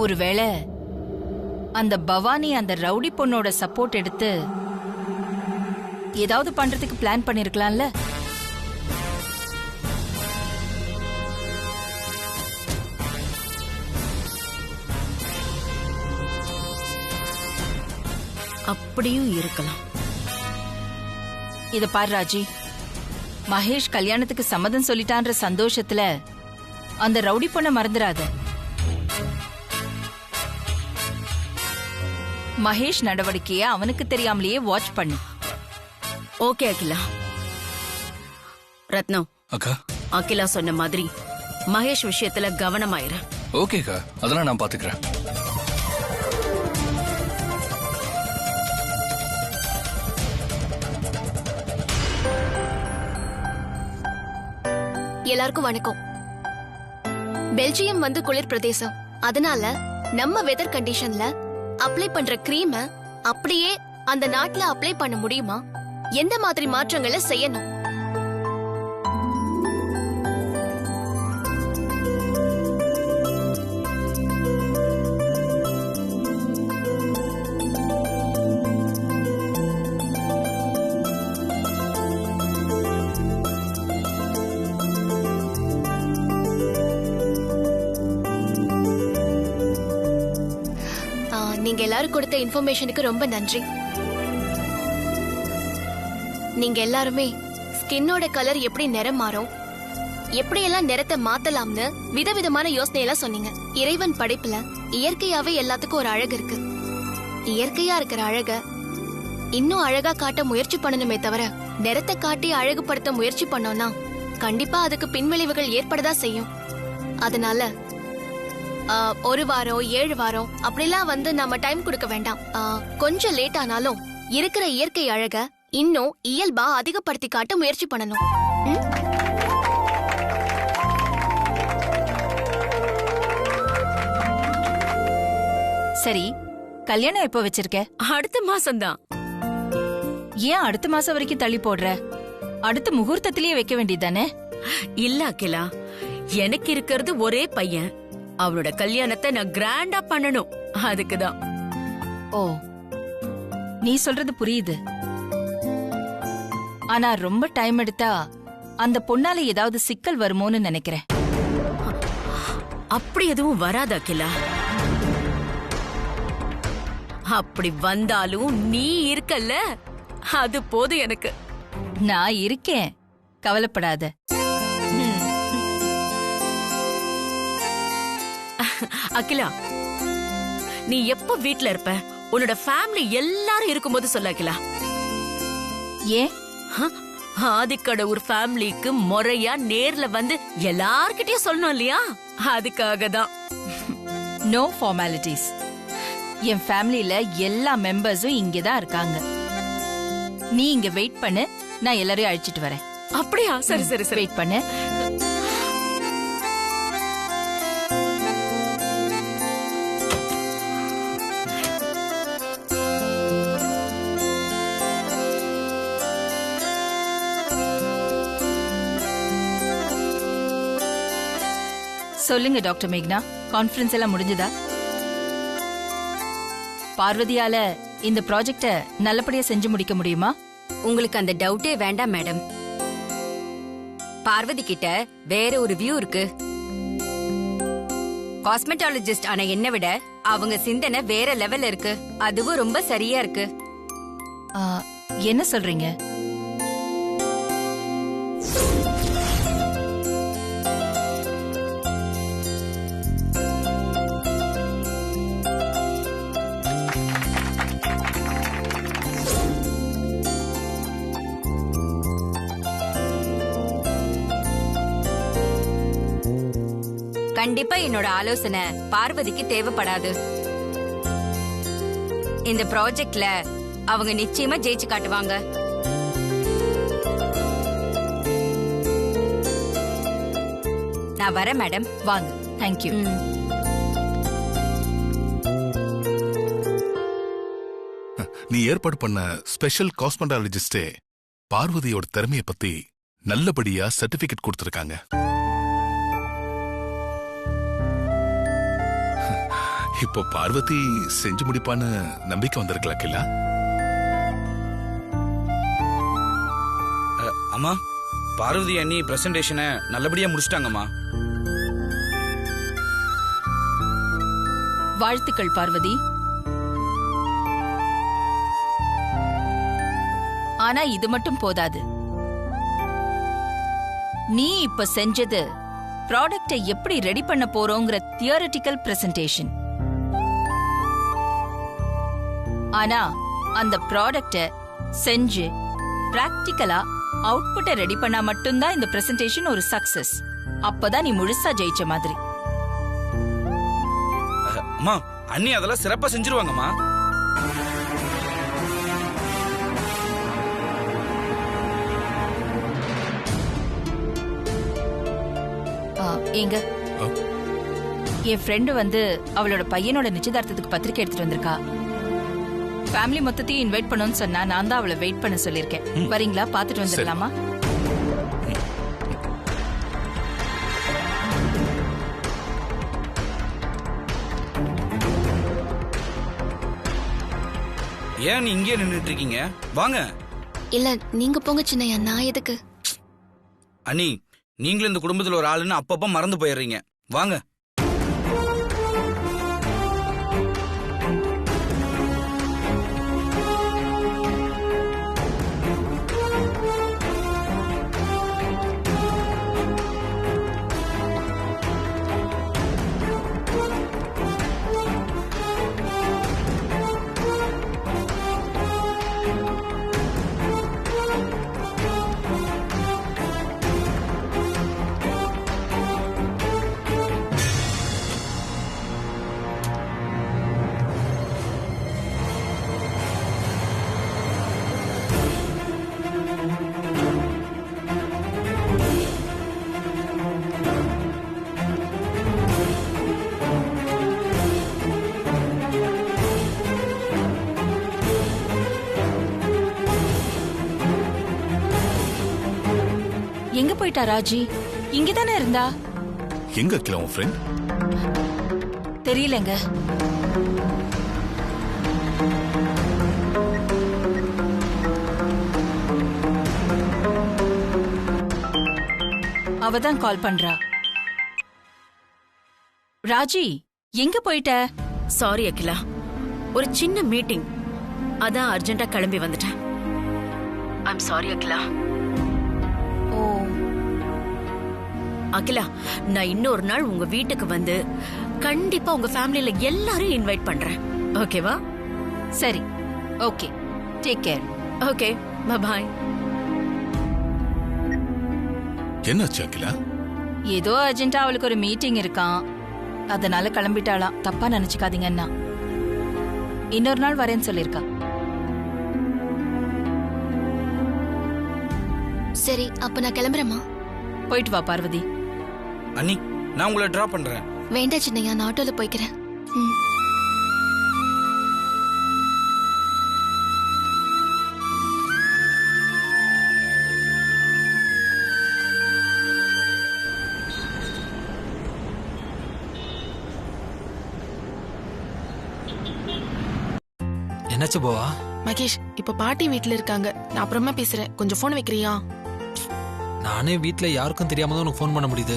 ஒருவேளை அந்த பவானி அந்த ரவுடி பொண்ணோட சப்போர்ட் எடுத்து ஏதாவது பண்றதுக்கு பிளான் பண்ணிருக்கலாம்ல? அப்படியும் இருக்கலாம். இத பாரு ராஜி, மகேஷ் கல்யாணத்துக்கு சம்மதம் சொல்லிட்டான்ற சந்தோஷத்துல அந்த ரவுடி பொண்ண மறந்துடாத. மகேஷ் நடவடிக்கைய அவனுக்கு தெரியாமலேயே வாட்ச் பண்ணு. ஓகே அகிலா. ரத்னம் அக்கா, அகிலா சொன்ன மாதிரி மகேஷ் விஷயத்துல கவனமாயிரு. ஓகேக்கா, அதெல்லாம் நான் பாத்துக்கிறேன். எல்லாருக்கும் வணக்கம். பெல்ஜியம் வந்து குளிர் பிரதேசம், அதனால நம்ம வெதர் கண்டிஷன்ல அப்ளை பண்ற கிரீம் அப்படியே அந்த நாட்டுல அப்ளை பண்ண முடியுமா? எந்த மாதிரி மாற்றங்களை செய்யணும்? நீங்க எல்லாரும் கொடுத்த இன்ஃபர்மேஷனுக்கு ரொம்ப நன்றி. நீங்க எல்லாருமே ஸ்கின்னோட கலர் எப்படி நிறம் மாறும், எப்படியெல்லாம் நிறத்தை மாத்தலாம்னு விதவிதமான யோசனையெல்லாம் சொன்னீங்க. இறைவன் படைப்புல இயற்கையாவே எல்லாத்துக்கும் ஒரு அழகு இருக்கு. இயற்கையா இருக்கிற அழக இன்னும் அழகா காட்ட முயற்சி பண்ணணுமே தவிர நிறத்தை காட்டி அழகுபடுத்த முயற்சி பண்ணோம்னா கண்டிப்பா அதுக்கு பின்விளைவுகள் ஏற்படதான் செய்யும். அதனால 1 வாரம் 7 வாரம் அப்படிலாம் வந்து நம்ம டைம் கொடுக்க வேண்டாம். கொஞ்சம் லேட் ஆனாலும் இருக்கிற இயற்கை அழக இன்னும் இயல்பா அதிகப்படுத்தி காட்ட முயற்சி பண்ணணும். சரி, கல்யாணம் எப்போ வச்சிருக்க? அடுத்த மாசம்தான். ஏன் அடுத்த மாசம் வரைக்கும் தள்ளி போடுற? அடுத்த முகூர்த்தத்திலேயே வைக்க வேண்டியதானே? இல்ல அகிலா, எனக்கு இருக்கிறது ஒரே பையன். அவனோட கல்யாணத்தை நான் கிராண்டா பண்ணணும். அதுக்குதான். ஓ, நீ சொல்றது புரியுது. ஆனா ரொம்ப டைம் எடுத்தா அந்த பொண்ணால ஏதாவது சிக்கல் வருமோன்னு நினைக்கிறேன். அப்படி எதுவும் வராது அகிலா. அப்படி வந்தாலும் நீ இருக்கல்ல, அது போதும் எனக்கு. நான் இருக்கேன், கவலைப்படாத. அகிலா, நீ எப்ப வீட்ல இருப்ப? உன்னோட ஃபேமிலி எல்லாரும் இருக்கும்போது சொல்ல அகிலா. ஏன்? ஆதிக்கடவுர் ஃபேமிலிக்கு முறையா நேர்ல வந்து எல்லார்கிட்டயும் சொல்லணும் இல்லையா? அதுக்காக தான். No formalities. என் ஃபேமிலில எல்லா மெம்பர்ஸும் இங்கதான் இருக்காங்க. நீ இங்க வெயிட் பண்ணு, நான் எல்லாரையும் அழைச்சிட்டு வரேன். அப்படியா? சரி சரி சரி, வெயிட் பண்ணு. சொல்லுங்க டாக்டர் மேக்னா, கான்ஃபரன்ஸ் எல்லாம் முடிஞ்சதா? பார்வதியால இந்த ப்ராஜெக்ட நல்லபடியா செஞ்சு முடிக்க முடியுமா? உங்களுக்கு அந்த டவுட்டே வேண்டாம் மேடம். பார்வதி கிட்ட வேற ஒரு வியூ இருக்கு. காஸ்மெட்டாலஜிஸ்ட் ஆன என்ன விட அவங்க சிந்தனை வேற லெவல்ல இருக்கு. அதுவும் ரொம்ப சரியா இருக்கு. என்ன சொல்றீங்க? கண்டிப்பா என்னோட ஆலோசனை பார்வதிக்கு தேவைப்படாது. இந்த ப்ராஜெக்ட்ல அவங்க நிச்சயமா ஜெயிச்சு காட்டுவாங்க. நான் வரேன் மேடம். வாங்க. தேங்க்யூ. நீ ஏற்பாடு பண்ண ஸ்பெஷல் காஸ்மெட்டாலஜிஸ்டே பார்வதியோட திறமையை பத்தி நல்லபடியா சர்டிபிகேட் கொடுத்திருக்காங்க. இப்போ பார்வதி செஞ்சு முடிப்பான்னு நம்பிக்கை வந்திருக்கல அகிலா. அம்மா, பார்வதி அண்ணி பிரசன்டேஷனை நல்லபடியா முடிச்சிட்டாங்கம்மா. வாழ்த்துக்கள் பார்வதி. ஆனா இது மட்டும் போதாது. நீ இப்ப செஞ்சது ப்ராடக்ட்டை எப்படி ரெடி பண்ண போறோங்கிற தியரிட்டிக்கல் பிரசன்டேஷன். ஆனா அந்த ப்ராடக்ட்டை செஞ்சு பிராக்டிக்கலா அவுட்புட்டை ரெடி பண்ணா மட்டும்தான் இந்த பிரசன்டேஷன் ஒரு சக்சஸ். அப்பதான் நீ முழுசா ஜெயிச்ச மாதிரி. அம்மா, அண்ணி அதெல்லாம் சிறப்பா செஞ்சிருவாங்கம்மா. எங்க என் ஃப்ரெண்டு வந்து அவளோட பையனோட நிச்சயதார்த்தத்துக்கு பத்திரிக்கை எடுத்துட்டு வந்திருக்கா. ஃபேமிலி மொத்தத்தையும் இன்வைட் பண்ணணும்னு சொன்னா நான் தான் அவளை வெயிட் பண்ண சொல்லிருக்கேன். வரீங்களா? பாத்துட்டு வந்துடலாமா? ஏன் நீ இங்கே நின்றுட்டு இருக்கீங்க? வாங்க. இல்ல நீங்க போங்க சின்னையா, நான் எதுக்கு? அண்ணி, நீங்களும் இந்த குடும்பத்துல ஒரு ஆளுன்னு அப்பப்ப மறந்து போயிடுறீங்க. வாங்க. எங்க போயிட்டா ராஜி? இங்கதானே இருந்தா. எங்க அகிலா உன் ஃப்ரெண்ட்? தெரியலங்க. அவதான் கால் பண்றா. ராஜி, எங்க போயிட்ட? சாரி அகிலா, ஒரு சின்ன மீட்டிங், அதான் அர்ஜென்ட்டா கிளம்பி வந்துட்டேன். I'm sorry Akila. ஓ, அகிலா, நான் இன்னொரு நாள் உங்க வீட்டுக்கு வந்து கண்டிப்பா உங்க ஃபேமிலில எல்லாரையும் இன்வைட் பண்றேன். ஓகேவா? சரி. Okay, take care. Okay, bye. என்னாச்சு அகிலா? ஏதோ அர்ஜென்ட்டா அவளுக்கு ஒரு மீட்டிங் இருக்கான், அதனால கிளம்பிட்டாளாம். தப்பா நினைச்சுக்காதீங்கன்னா. இன்னொரு நாள் வரேன்னு சொல்லிருக்கா. சரி, அப்ப நான் கிளம்புறேம்மா. போயிட்டு வா பார்வதி. அண்ணி, நான் உங்களை டிராப் பண்றேன். வேண்டாம் சின்னையா, நான் ஆட்டோல போய்க்கிறேன். ம். என்னாச்சு போவா? மகேஷ், இப்ப பாட்டி வீட்ல இருக்காங்க, நான் அப்புறமா பேசுறேன். கொஞ்சம் போன் வைக்கிறியா? நானே வீட்ல யாருக்கும் தெரியாம தான் உனக்கு ஃபோன் பண்ண முடியுது.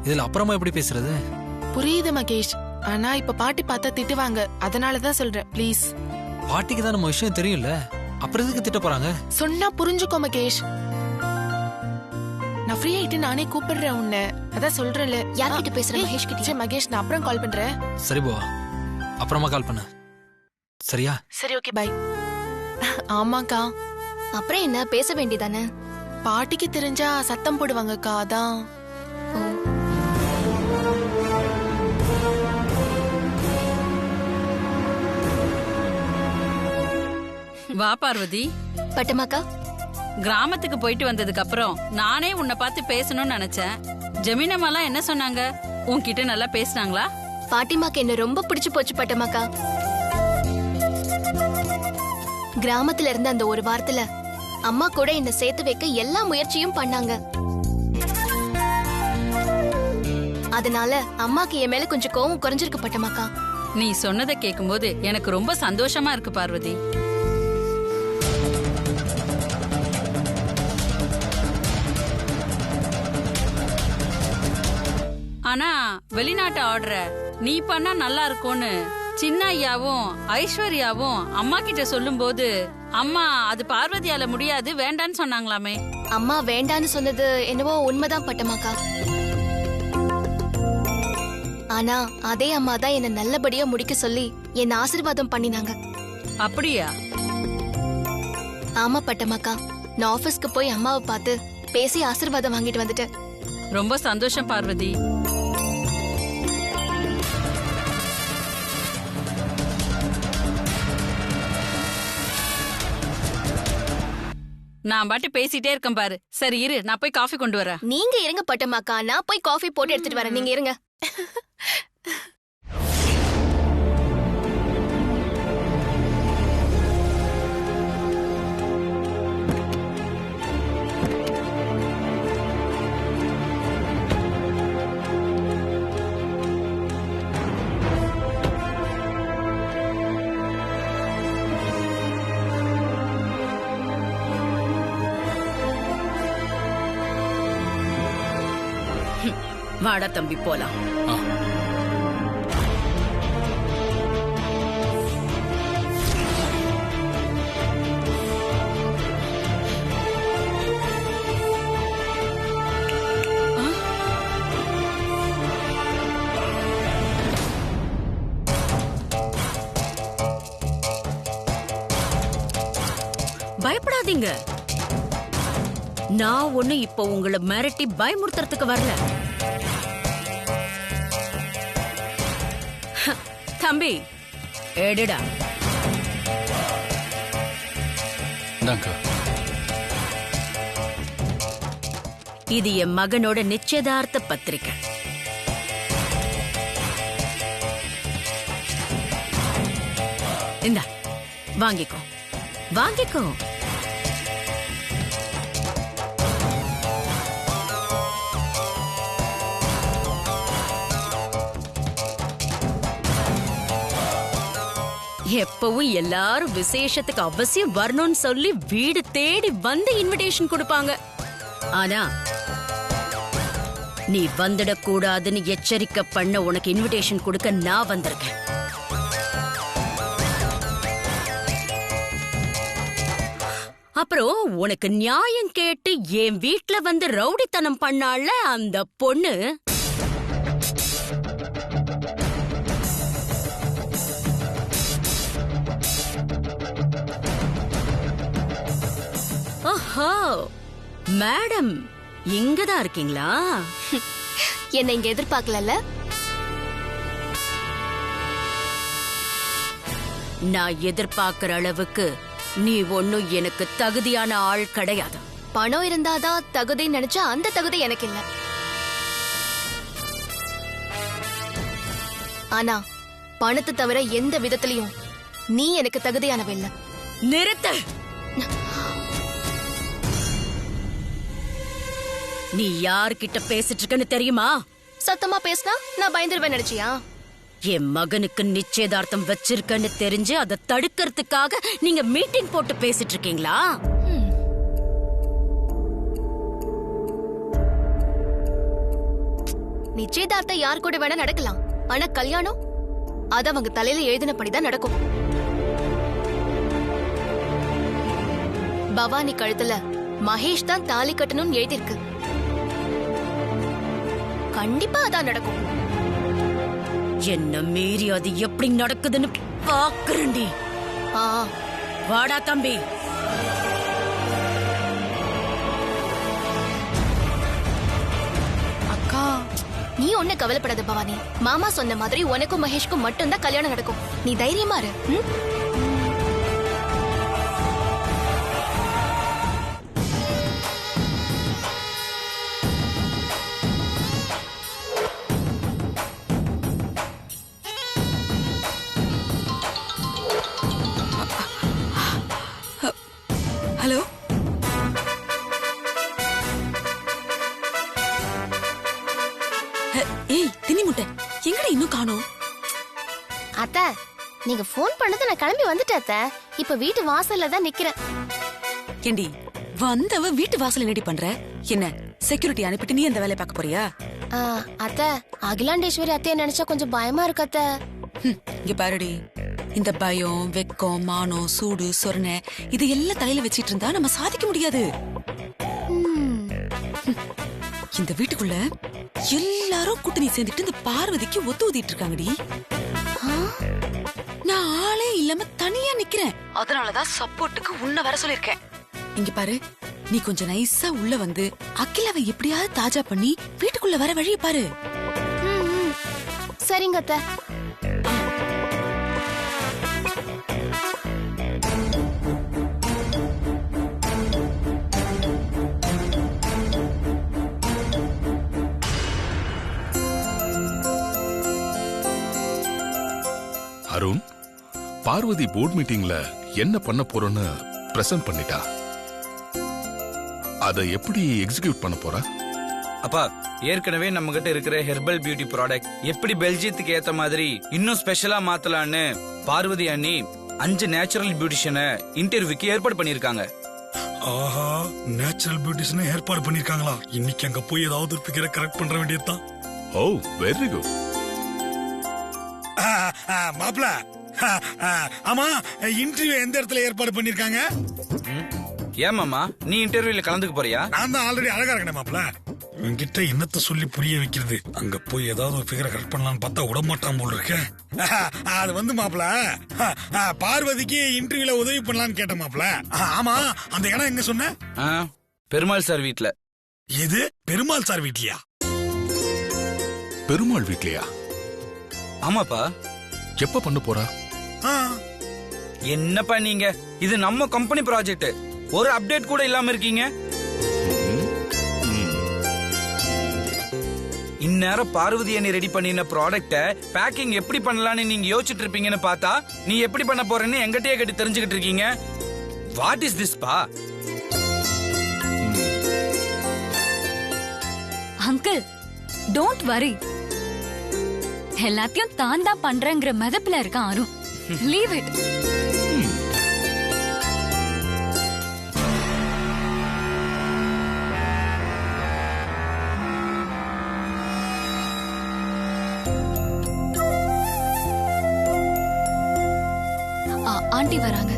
இதுல அப்புறமா எப்படி பேசுறது? புரியுது மகேஷ், ஆனா இப்ப பாட்டி பார்த்தா திட்டுவாங்க, அதனாலதான் சொல்றேன், ப்ளீஸ். பாட்டிக்கு தான் நம்ம விஷயம் தெரியும்ல, அப்புறம் எதுக்கு திட்ட போறாங்க? சொன்னா புரிஞ்சுக்கோ மகேஷ். நான் ஃப்ரீ ஆயிட்டு நானே கூப்பிடுறேன் உன்னை, அதான் சொல்றேன்ல. யார்கிட்ட பேசுறேன்? மகேஷ் கிட்ட. சரி மகேஷ், நான் அப்புறம் கால் பண்றேன். சரி போவா, அப்புறமா கால் பண்ணு. சரியா? சரி, ஓகே, பை. ஆமாக்கா. அப்புறம் என்ன, பேச வேண்டியதானே? பாட்டிக்கு தெரிஞ்சா சத்தம் போடுவாங்கக்கா, அதான். வா பார்வதி. பட்டமாக்கா, கிராமத்துக்கு போயிட்டு வந்ததுக்கு அப்புறம் நானே உன்னை பார்த்து பேசணும்னு நினைச்சேன். ஜமீனம்மாலாம் என்ன சொன்னாங்க? உன்கிட்ட நல்லா பேசினாங்களா? பாட்டிமாக்கு என்ன ரொம்ப பிடிச்சு போச்சு பட்டமாக்கா. கிராமத்துல இருந்த அந்த ஒரு வாரத்துல அம்மா கூட என்ன சேர்த்து வைக்க எல்லா முயற்சியும் பண்ணாங்க. அதனால அம்மாக்கு என் மேல கொஞ்சம் கோவம் குறைஞ்சிருக்கு பட்டமாக்கா. நீ சொன்னதை கேட்கும்போது எனக்கு ரொம்ப சந்தோஷமா இருக்கு பார்வதி. ஆனா வெளிநாட்டு ஆர்டரை நீ பண்ணா நல்லா இருக்கும்னு சின்ன ஐயாவும் ஐஸ்வர்யாவும் அம்மா கிட்ட சொல்லும் போது அம்மா அது பார்வதியால முடியாது வேண்டான்னு சொன்னாங்களாமே. அம்மா வேண்டான்னு சொன்னது என்னவோ உண்மைதான் பட்டமாக்கா. ஆனா அதே அம்மா தான் என்ன நல்லபடியா முடிக்க சொல்லி என்ன ஆசீர்வாதம் பண்ணினாங்க. அப்படியா? ஆமா பட்டமாக்கா, நான் ஆபீஸ்க்கு போய் அம்மாவை பார்த்து பேசி ஆசீர்வாதம் வாங்கிட்டு வந்துட்டேன். ரொம்ப சந்தோஷம் பார்வதி. நான் பாட்டு பேசிட்டே இருக்கேன் பாரு. சரி இரு, நான் போய் காஃபி கொண்டு வரேன். நீங்க இருங்க பட்டமாக்கா, நான் போய் காஃபி போட்டு எடுத்துட்டு வரேன். நீங்க இருங்க. வாடா தம்பி போலாம். பயப்படாதீங்க. நான் ஒண்ணு இப்போ உங்களை மிரட்டி பயமுறுத்துறதுக்கு வரல. தம்பி எடுடா. இது என் மகனோட நிச்சயதார்த்த பத்திரிக்கை. இந்தா வாங்கிக்கோ வாங்கிக்கோ. எப்பவும் எல்லாரும் விசேஷத்துக்கு அவசியம் வரணும்னு சொல்லி வீடு தேடி வந்து இன்விடேஷன் கொடுப்பாங்க. ஆனா நீ வந்துடக்கூடாதுன்னு எச்சரிக்கை பண்ண உனக்கு இன்விடேஷன் கொடுக்க நான் வந்திருக்கேன். அப்புறம் உனக்கு நியாயம் கேட்டு என் வீட்ல வந்து ரவுடித்தனம் பண்ணால அந்த பொண்ணு, ஓஹோ மேடம் இங்கதான் இருக்கீங்களா? என்ன இங்க எதிர்பார்க்கல. நான் எதிர்பார்க்கிற அளவுக்கு நீ ஒன்னும் எனக்கு தகுதியான ஆள் கிடையாது. பணம் இருந்தாதான் தகுதி நினைச்சா அந்த தகுதி எனக்கு இல்ல. ஆனா பணத்தை தவிர எந்த விதத்திலையும் நீ எனக்கு தகுதியானவ இல்ல. நிறுத்து. நீ யார்கிட்ட பேசிட்டு இருக்கன்னு தெரியுமா? சத்தமா பேசினா நான் பயந்துருவேன் நினைச்சியா? என் மகனுக்கு நிச்சயதார்த்தம் வச்சிருக்கன்னு தெரிஞ்சு அதை தடுக்கிறதுக்காக நீங்க மீட்டிங் போட்டு பேசிட்டு இருக்கீங்களா? நிச்சயதார்த்தம் யார் கூட வேணா நடக்கலாம். ஆனா கல்யாணம் அது அவங்க தலையில எழுதினபடிதான் நடக்கும். பவானி கழுத்துல மகேஷ் தான் தாலி கட்டணும்னு எழுதிருக்கு. கண்டிப்பா அதான் நடக்கும். என்ன மீறி அது எப்படி நடக்குதுன்னு பாக்குறேன்டி. வாடா தம்பி. அக்கா நீ ஒண்ணு கவலைப்படாத பவானி. மாமா சொன்ன மாதிரி உனக்கும் மகேஷ்க்கும் மட்டும்தான் கல்யாணம் நடக்கும். நீ தைரியமா இரு. ஹலோ, ஏய் தின்னி முட்டை எங்கடா இன்னும் காணோம்? அத்தை நீங்க ஃபோன் பண்ணது நான் கிளம்பி வந்துட்டேன் அத்தை. இப்ப வீட்டு வாசல்ல தான் நிக்கிறேன். ஏண்டி வந்தவ வீட்டு வாசல் ரெடி பண்ற? என்ன செக்யூரிட்டி அனுப்பிட்டு நீ அந்த வேலையை பார்க்க போறியா? அத்தை அகிலாண்டேஸ்வரி அத்தைய நினைச்சா கொஞ்சம் பயமா இருக்கு அத்தை. இங்க பாருடி, இந்த பயம், வெக்கம், மானம், சூடு, சொரணை இது எல்லாம் தலையில வச்சிட்டு இருந்தா நம்ம சாதிக்க முடியாது. இந்த வீட்டுக்குள்ள எல்லாரும் கூட்டணி சேர்ந்துட்டு இந்த பார்வதிக்கு ஒத்து ஊதிட்டு இருக்காங்கடி. நான் ஆளே இல்லாம தனியா நிக்கிறேன். அதனாலதான் சப்போர்ட்டுக்கு உன்ன வர சொல்லிருக்கேன். இங்க பாரு, நீ கொஞ்சம் நைஸா உள்ள வந்து அகிலாவை எப்படியாவது தாஜா பண்ணி வீட்டுக்குள்ள வர வழியை பாரு. சரிங்க அத்தை. அருண், பார்வதி போர்ட் மீட்டிங்ல என்ன பண்ண போறோன்னு பிரசன்ட் பண்ணிட்டா. அதை எப்படி எக்ஸிக்யூட் பண்ண போறா? அப்பா, ஏற்கனவே நம்ம கிட்ட இருக்கிற ஹெர்பல் பியூட்டி ப்ராடக்ட் எப்படி பெல்ஜியத்துக்கு ஏத்த மாதிரி இன்னும் ஸ்பெஷலா மாத்தலான்னு பார்வதி அண்ணி 5 நேச்சுரல் பியூட்டிஷியனை இன்டர்வியூக்கு ஏற்பாடு பண்ணிருக்காங்க. ஆஹா, நேச்சுரல் பியூட்டிஷியனை ஏற்பாடு பண்ணிருக்காங்களா? இன்னைக்கு அங்க போய் ஏதாவது பிகரை கரெக்ட் பண்ற வேண்டியதுதான். ஓ, வெரி குட். மாப்ள, ஆமா, இன்டர்வியூ எந்த இடத்துல ஏற்பாடு பண்ணிருக்காங்க? ஏமாமா, நீ இன்டர்வியூல கலந்துக்க போறியா? நான் தான் ஆல்ரெடி அழகா இருக்கேன் மாப்ள. என்கிட்ட என்னத்த சொல்லி புரிய வைக்கிறது? அங்க போய் ஏதாவது ஒரு ஃபிகரை கரெக்ட் பண்ணலாம்னு பார்த்தா விடமாட்டான் போல இருக்கேன். அது வந்து மாப்ள, பார்வதிக்கு இன்டர்வியூல உதவி பண்ணலாம்னு கேட்ட மாப்ள. ஆமா, அந்த இடம் எங்க சொன்ன? பெருமாள் சார் வீட்ல. எது, பெருமாள் சார் வீட்லயா? பெருமாள் வீட்லயா? ஆமாப்பா. எப்ப பண்ண போறா? என்னப்பா நீங்க, இது நம்ம கம்பெனி ப்ராஜெக்ட், ஒரு அப்டேட் கூட இல்லாம இருக்கீங்க. இந்நேரம் பார்வதி அண்ணி ரெடி பண்ணின ப்ராடக்ட பேக்கிங் எப்படி பண்ணலாம்னு நீங்க யோசிச்சுட்டு இருப்பீங்கன்னு பார்த்தா நீ எப்படி பண்ண போறேன்னு எங்கிட்டயே கேட்டு தெரிஞ்சுக்கிட்டு இருக்கீங்க. வாட் இஸ் திஸ் பா? Uncle, don't worry. எல்லாத்தையும் தான் தான் பண்றேங்கிற மெதப்புல இருக்கான் அருண். Leave it. ஆண்டி வராங்க.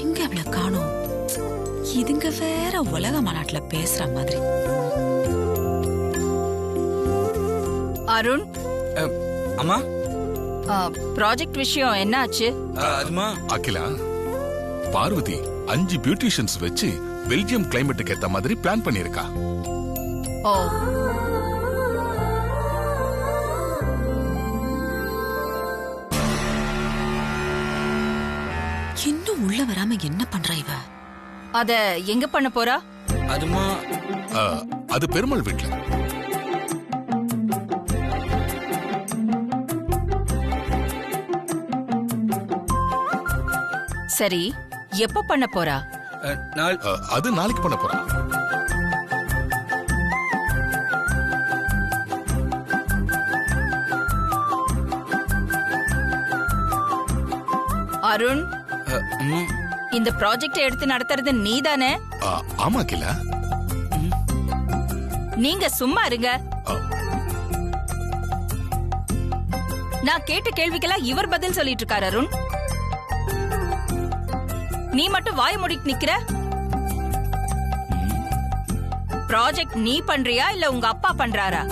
எங்க அவளை காணோம்? இதுங்க வேற உலக மாநாட்டுல பேசுற மாதிரி. அருண். அம்மா, ப்ராஜெக்ட் விஷயம் என்ன ஆச்சு? அகிலா, பார்வதி 5 பியூட்டிஷியன்ஸ் வச்சு பெல்ஜியம் கிளைமேட்டுக்கு ஏத்த மாதிரி பிளான் பண்ணிருக்கா. ஓ, இன்னும் உள்ள வராம என்ன பண்றா இவ? அத எங்க பண்ண போறா? அது பெருமாள் வீட்ல. சரி, எப்ப பண்ண போறா? அது நாளைக்கு பண்ண போறா. அருண், இந்த ப்ராஜெக்ட் எடுத்து நடத்துறது நீதானே? ஆமா அகிலா. நீங்க சும்மா இருங்க. நான் கேட்ட கேள்விக்கெல்லாம் இவர் பதில் சொல்லிட்டு இருக்காரு. அருண், நீ மட்டும் வாய மூடிட்டு நிக்கிற. ப்ராஜெக்ட் நீ பண்றியா இல்ல உங்க அப்பா பண்றாரா?